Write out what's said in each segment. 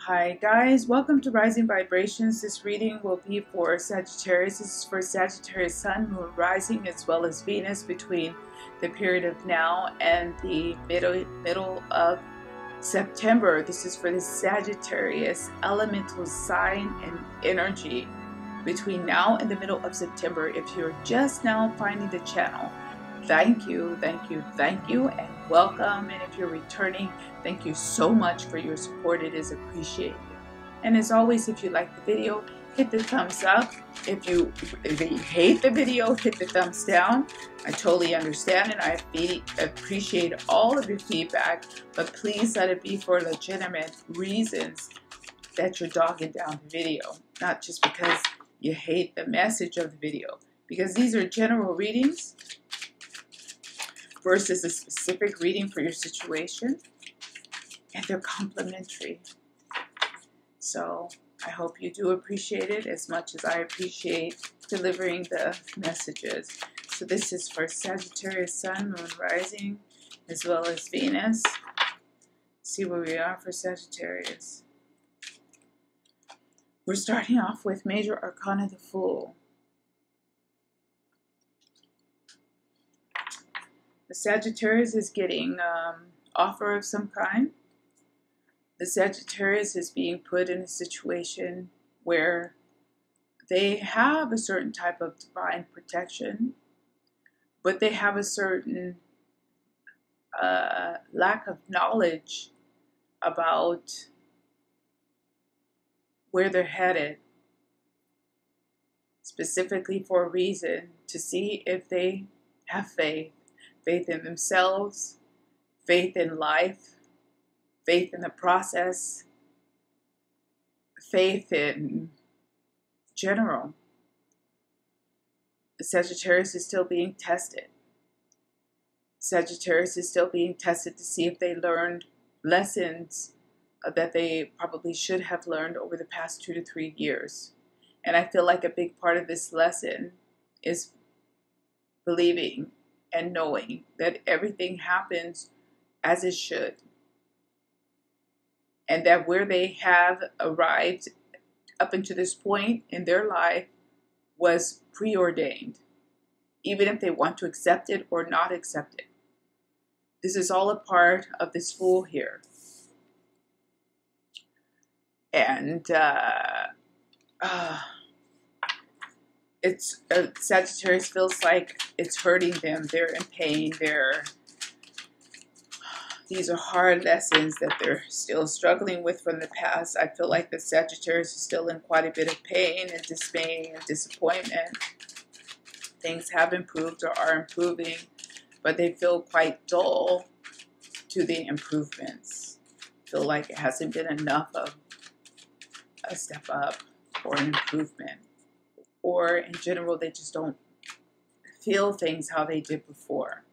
Hi guys, welcome to Rising Vibrations. This reading will be for Sagittarius. This is for Sagittarius Sun, Moon, Rising, as well as Venus between the period of now and the middle of September. This is for the Sagittarius elemental sign and energy between now and the middle of September. If you're just now finding the channel, thank you, and welcome. And if you're returning, thank you so much for your support. It is appreciated. And as always, if you like the video, hit the thumbs up. If you hate the video, hit the thumbs down. I totally understand, and I appreciate all of your feedback, but please let it be for legitimate reasons that you're dogging down the video, not just because you hate the message of the video, because these are general readings versus a specific reading for your situation, and they're complementary. So I hope you do appreciate it as much as I appreciate delivering the messages. So this is for Sagittarius Sun, Moon, Rising, as well as Venus. See where we are for Sagittarius. We're starting off with Major Arcana, the Fool. The Sagittarius is getting offer of some kind. The Sagittarius is being put in a situation where they have a certain type of divine protection, but they have a certain lack of knowledge about where they're headed, specifically for a reason to see if they have faith. Faith in themselves, faith in life, faith in the process, faith in general. The Sagittarius is still being tested. Sagittarius is still being tested to see if they learned lessons that they probably should have learned over the past 2 to 3 years. And I feel like a big part of this lesson is believing and knowing that everything happens as it should, and that where they have arrived up until this point in their life was preordained, even if they want to accept it or not accept it. This is all a part of this Fool here. And it's Sagittarius feels like it's hurting them. They're in pain. These are hard lessons that they're still struggling with from the past. I feel like the Sagittarius is still in quite a bit of pain and dismay and disappointment. Things have improved or are improving, but they feel quite dull to the improvements. Feel like it hasn't been enough of a step up or an improvement. Or in general, they just don't feel things how they did before.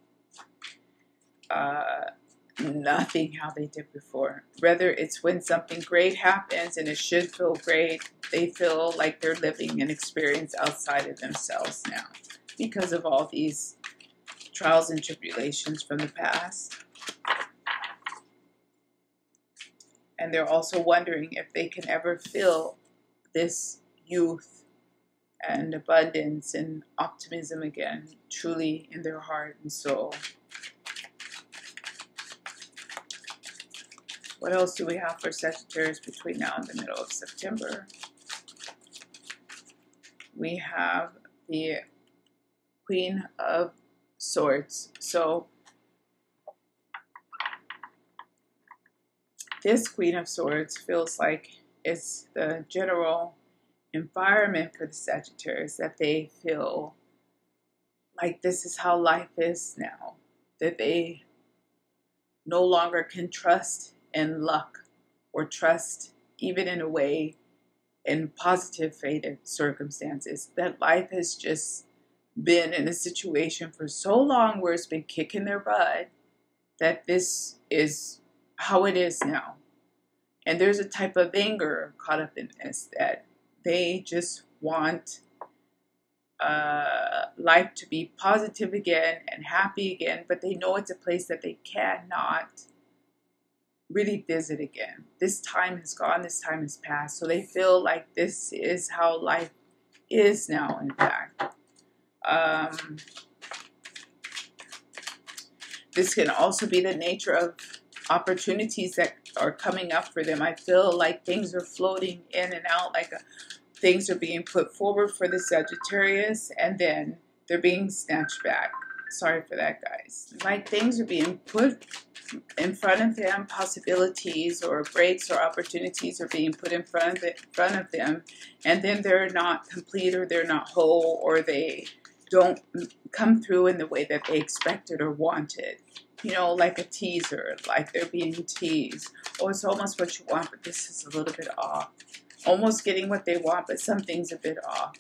Nothing how they did before. Whether it's when something great happens and it should feel great, they feel like they're living an experience outside of themselves now because of all these trials and tribulations from the past. And they're also wondering if they can ever feel this youth and abundance and optimism again, truly in their heart and soul. What else do we have for Sagittarius between now and the middle of September? We have the Queen of Swords. So this Queen of Swords feels like it's the general environment for the Sagittarius, that they feel like this is how life is now, that they no longer can trust in luck or trust even in a way in positive fated circumstances, that life has just been in a situation for so long where it's been kicking their butt, that this is how it is now. And there's a type of anger caught up in this, that they just want life to be positive again and happy again, but they know it's a place that they cannot really visit again. This time is gone, this time is past. So they feel like this is how life is now, in fact. This can also be the nature of opportunities that are coming up for them. I feel like things are floating in and out, like things are being put forward for the Sagittarius, and then they're being snatched back. Sorry for that, guys. Like things are being put in front of them, possibilities or breaks or opportunities are being put in front of them, and then they're not complete, or they're not whole, or they don't come through in the way that they expected or wanted. You know, like a teaser, like they're being teased. Oh, it's almost what you want, but this is a little bit off. Almost getting what they want, but something's a bit off.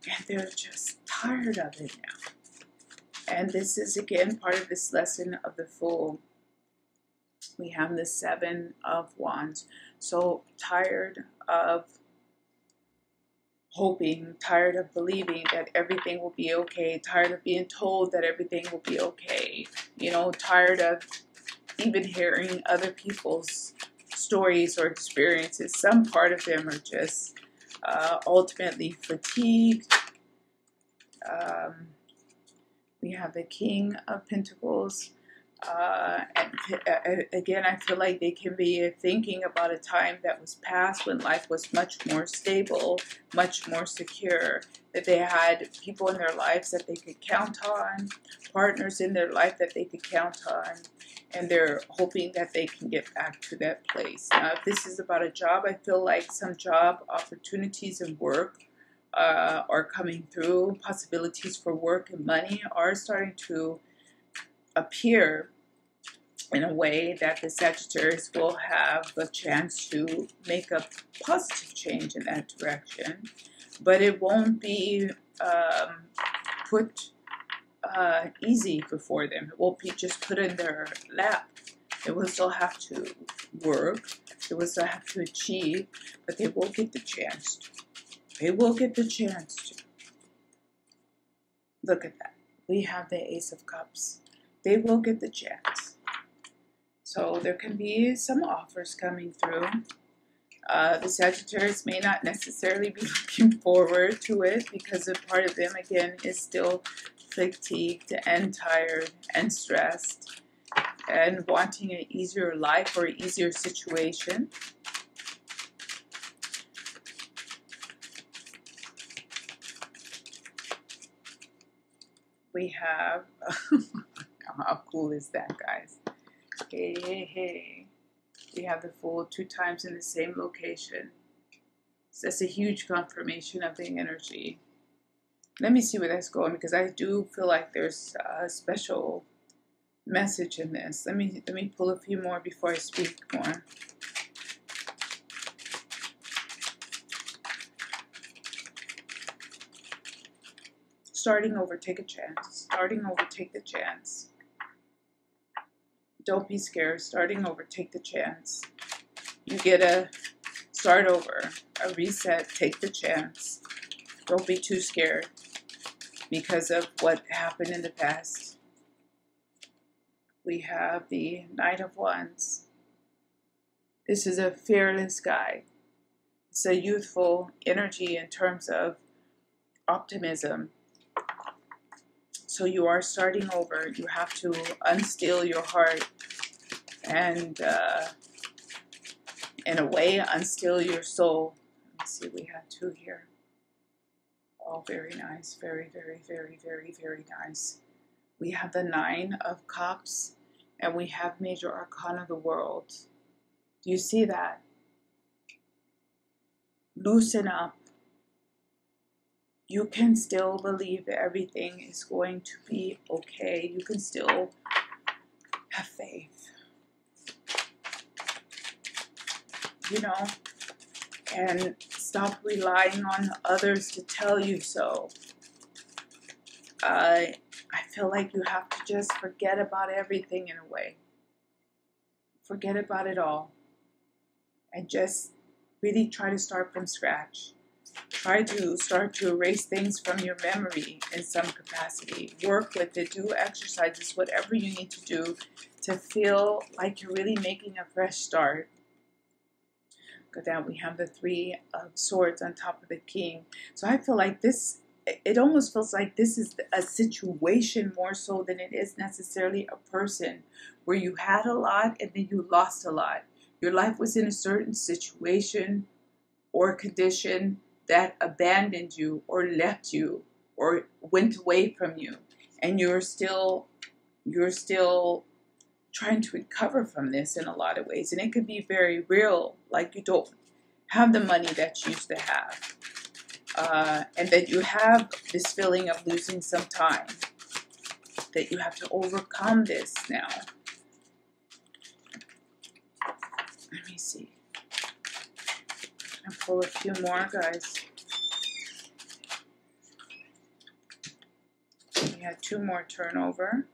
And they're just tired of it now. And this is, again, part of this lesson of the Fool. We have the Seven of Wands. So tired of hoping, tired of believing that everything will be okay, tired of being told that everything will be okay, you know, tired of even hearing other people's stories or experiences. Some part of them are just ultimately fatigued. We have the King of Pentacles. And again, I feel like they can be thinking about a time that was past when life was much more stable, much more secure, that they had people in their lives that they could count on, partners in their life that they could count on, and they're hoping that they can get back to that place. Now, if this is about a job, I feel like some job opportunities and work are coming through. Possibilities for work and money are starting to appear in a way that the Sagittarius will have a chance to make a positive change in that direction. But it won't be put easy before them. It won't be just put in their lap. They will still have to work. They will still have to achieve, but they will get the chance to. They will get the chance to. Look at that. We have the Ace of Cups. They will get the chance. So there can be some offers coming through. The Sagittarius may not necessarily be looking forward to it, because a part of them, again, is still fatigued and tired and stressed and wanting an easier life or an easier situation. We have, how cool is that, guys? Hey, hey, hey. We have the Fool 2 times in the same location. So that's a huge confirmation of the energy. Let me see where that's going, because I do feel like there's a special message in this. Let me pull a few more before I speak more. Starting over, take a chance. Starting over, take the chance. Don't be scared. Starting over, take the chance. You get a start over, a reset, take the chance. Don't be too scared because of what happened in the past. We have the Knight of Wands. This is a fearless guy. It's a youthful energy in terms of optimism. So you are starting over. You have to unsteel your heart and, in a way, unsteel your soul. Let me see, we have 2 here. Oh, very nice. Very, very, very, very, very nice. We have the 9 of Cups, and we have Major Arcana of the World. Do you see that? Loosen up. You can still believe that everything is going to be okay. You can still have faith. You know, and stop relying on others to tell you so. I feel like you have to just forget about everything in a way. Forget about it all. And just really try to start from scratch. Try to start to erase things from your memory in some capacity. Work with it. Do exercises, whatever you need to do to feel like you're really making a fresh start. Go down, we have the Three of Swords on top of the King. So I feel like this, it almost feels like this is a situation more so than it is necessarily a person, where you had a lot and then you lost a lot. Your life was in a certain situation or condition that abandoned you or left you or went away from you, and you're still trying to recover from this in a lot of ways. And it could be very real, like you don't have the money that you used to have, and that you have this feeling of losing some time, that you have to overcome this now. Let me see. I'll pull a few more, guys. We had two more turnover.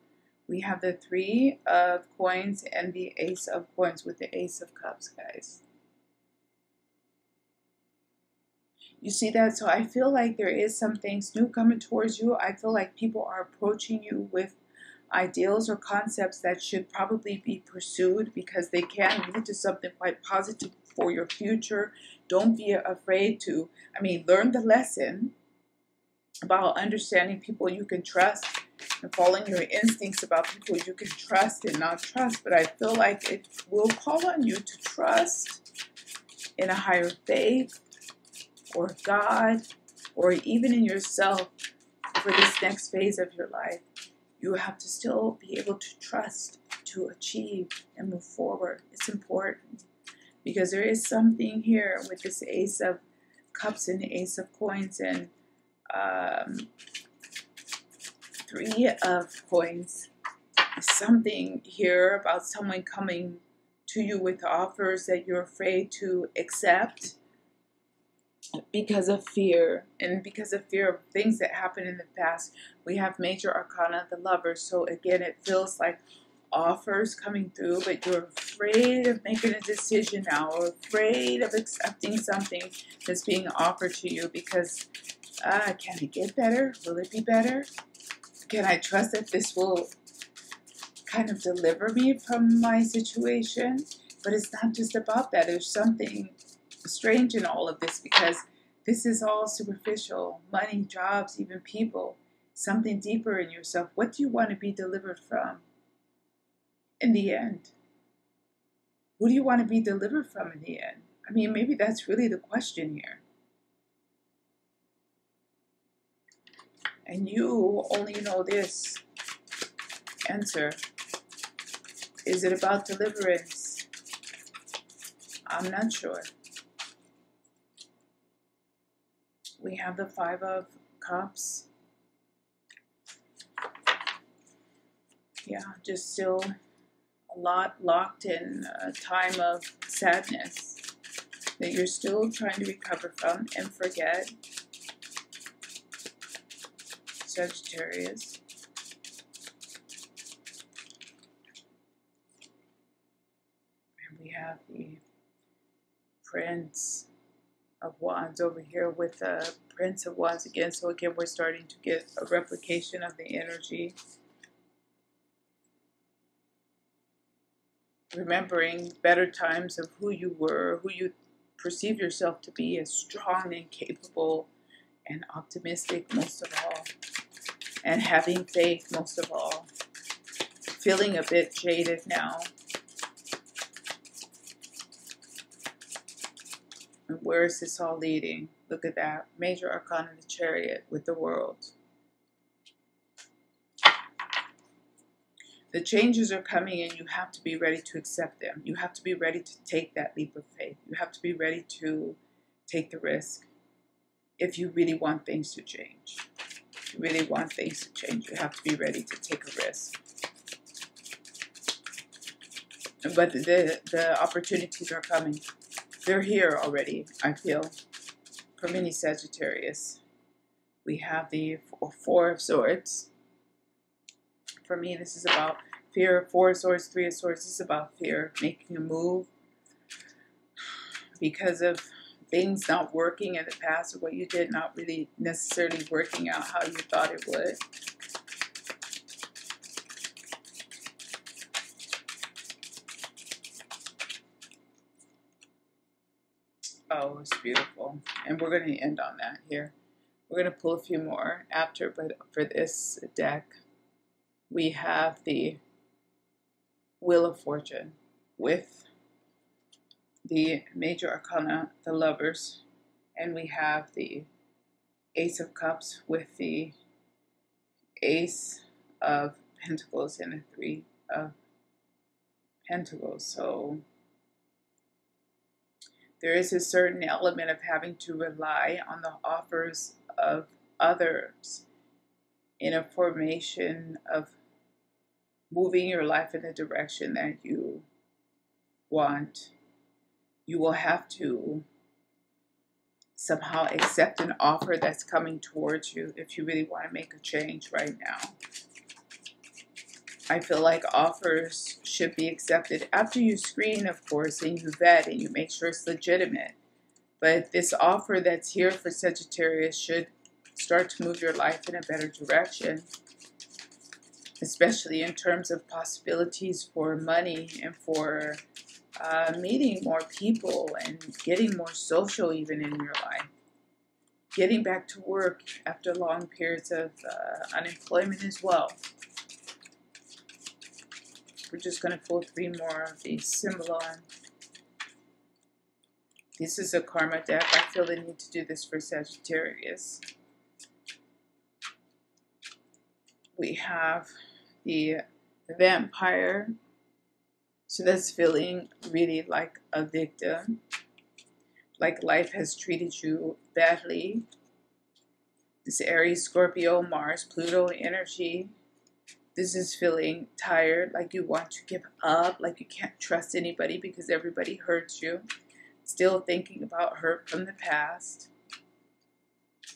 We have the Three of Coins and the Ace of Coins with the Ace of Cups, guys. You see that? So I feel like there is some things new coming towards you. I feel like people are approaching you with ideals or concepts that should probably be pursued, because they can lead to something quite positive for your future. Don't be afraid to, learn the lesson about understanding people you can trust and following your instincts about people you can trust and not trust. But I feel like it will call on you to trust in a higher faith or God, or even in yourself for this next phase of your life. You have to still be able to trust to achieve and move forward. It's important, because there is something here with this Ace of Cups and the Ace of Coins and Three of Coins. Something here about someone coming to you with offers that you're afraid to accept because of fear, and because of fear of things that happened in the past. We have Major Arcana, the Lovers. So again, it feels like offers coming through, but you're afraid of making a decision now, or afraid of accepting something that's being offered to you, because can it get better? Will it be better? Can I trust that this will kind of deliver me from my situation? But it's not just about that. There's something strange in all of this, because this is all superficial. Money, jobs, even people. Something deeper in yourself. What do you want to be delivered from in the end? Who do you want to be delivered from in the end? Maybe that's really the question here. And you only know this answer. Is it about deliverance? I'm not sure. We have the Five of Cups. Yeah, just still a lot locked in a time of sadness that you're still trying to recover from and forget. Sagittarius. And we have the Prince of Wands over here with the Prince of Wands again. So again, we're starting to get a replication of the energy. Remembering better times of who you were, who you perceive yourself to be, as strong and capable and optimistic most of all, and having faith most of all. Feeling a bit jaded now. And where is this all leading? Look at that. Major Arcana, the Chariot with the World. The changes are coming, and you have to be ready to accept them. You have to be ready to take that leap of faith. You have to be ready to take the risk. If you really want things to change. If you really want things to change, you have to be ready to take a risk. But the opportunities are coming. They're here already, I feel, for many Sagittarius. We have the Four of Swords. For me, this is about fear. Four of Swords, Three of Swords. This is about fear, making a move because of things not working in the past, or what you did not really necessarily working out how you thought it would. Oh, it's beautiful. And we're going to end on that here. We're going to pull a few more after, but for this deck, we have the Wheel of Fortune with the Major Arcana, the Lovers, and we have the Ace of Cups with the Ace of Pentacles and the Three of Pentacles. So there is a certain element of having to rely on the offers of others in a formation of moving your life in the direction that you want. You will have to somehow accept an offer that's coming towards you if you really want to make a change right now. I feel like offers should be accepted after you screen, of course, and you vet and you make sure it's legitimate. But this offer that's here for Sagittarius should start to move your life in a better direction, especially in terms of possibilities for money and for meeting more people and getting more social even in your life. Getting back to work after long periods of unemployment as well. We're just going to pull 3 more of these similar. This is a karma deck. I feel the need to do this for Sagittarius. We have the Vampire. So that's feeling really like a victim. Like life has treated you badly. This Aries, Scorpio, Mars, Pluto energy. This is feeling tired, like you want to give up, like you can't trust anybody because everybody hurts you. Still thinking about hurt from the past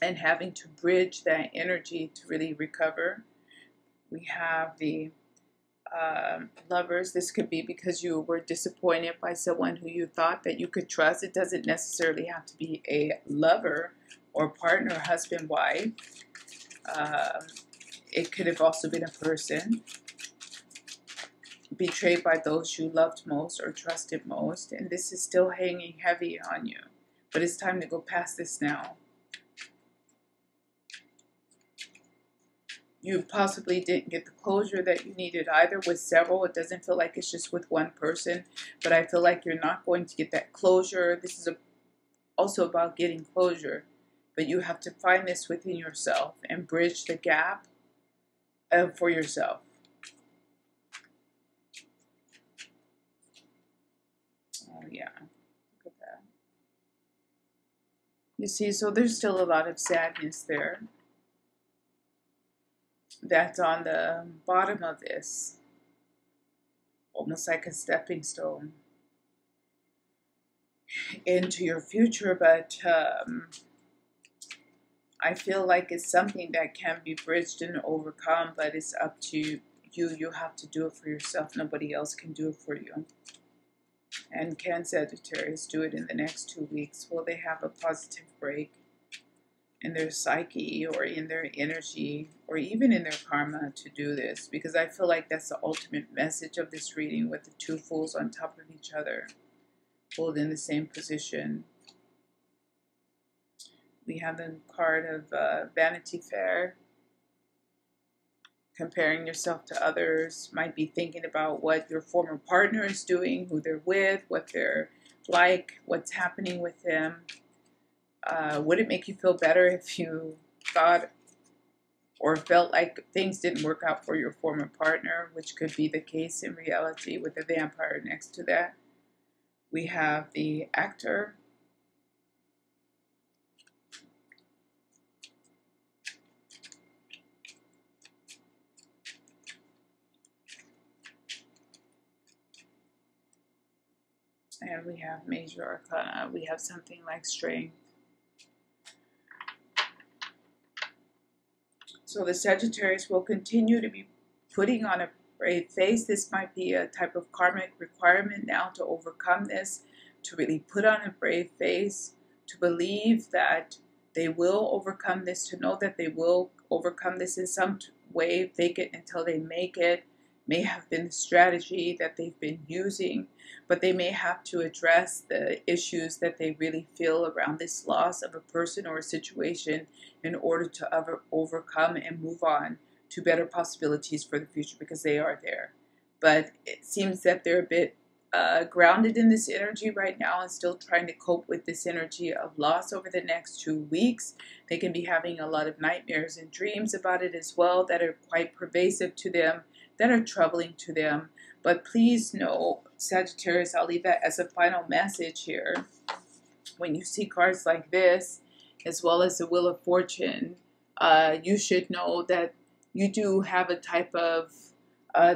and having to bridge that energy to really recover. We have the Lovers. This could be because you were disappointed by someone who you thought that you could trust. It doesn't necessarily have to be a lover or partner, husband, wife. It could have also been a person betrayed by those you loved most or trusted most, and this is still hanging heavy on you. But it's time to go past this now. You possibly didn't get the closure that you needed either with several. It doesn't feel like it's just with one person, but I feel like you're not going to get that closure. This is also about getting closure, but you have to find this within yourself and bridge the gap for yourself. Oh yeah, look at that. You see, so there's still a lot of sadness there. That's on the bottom of this, almost like a stepping stone into your future, but I feel like it's something that can be bridged and overcome, but it's up to you. You have to do it for yourself. Nobody else can do it for you. And can Sagittarius do it in the next 2 weeks? Will they have a positive break in their psyche or in their energy or even in their karma to do this? Because I feel like that's the ultimate message of this reading, with the 2 fools on top of each other, pulled in the same position. We have the card of Vanity Fair. Comparing yourself to others, might be thinking about what your former partner is doing, who they're with, what they're like, what's happening with them. Would it make you feel better if you thought or felt like things didn't work out for your former partner, which could be the case in reality with the Vampire next to that? We have the Actor. And we have Major Arcana. We have something like Strength. So the Sagittarius will continue to be putting on a brave face. This might be a type of karmic requirement now to overcome this, to really put on a brave face, to believe that they will overcome this, to know that they will overcome this in some way, fake it until they make it, may have been the strategy that they've been using, but they may have to address the issues that they really feel around this loss of a person or a situation in order to overcome and move on to better possibilities for the future, because they are there. But it seems that they're a bit grounded in this energy right now and still trying to cope with this energy of loss over the next 2 weeks. They can be having a lot of nightmares and dreams about it as well that are quite pervasive to them, that are troubling to them. But please know, Sagittarius, I'll leave that as a final message here. When you see cards like this, as well as the Wheel of Fortune, you should know that you do have a type of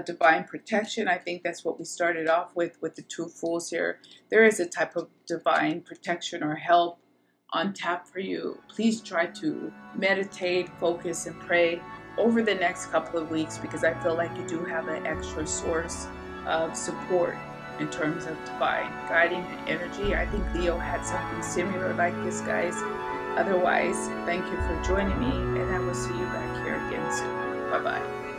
divine protection. I think that's what we started off with the two Fools here. There is a type of divine protection or help on tap for you. Please try to meditate, focus, and pray over the next couple of weeks, because I feel like you do have an extra source of support in terms of divine guiding energy. I think Leo had something similar like this, guys. Otherwise, thank you for joining me, and I will see you back here again soon. Bye-bye.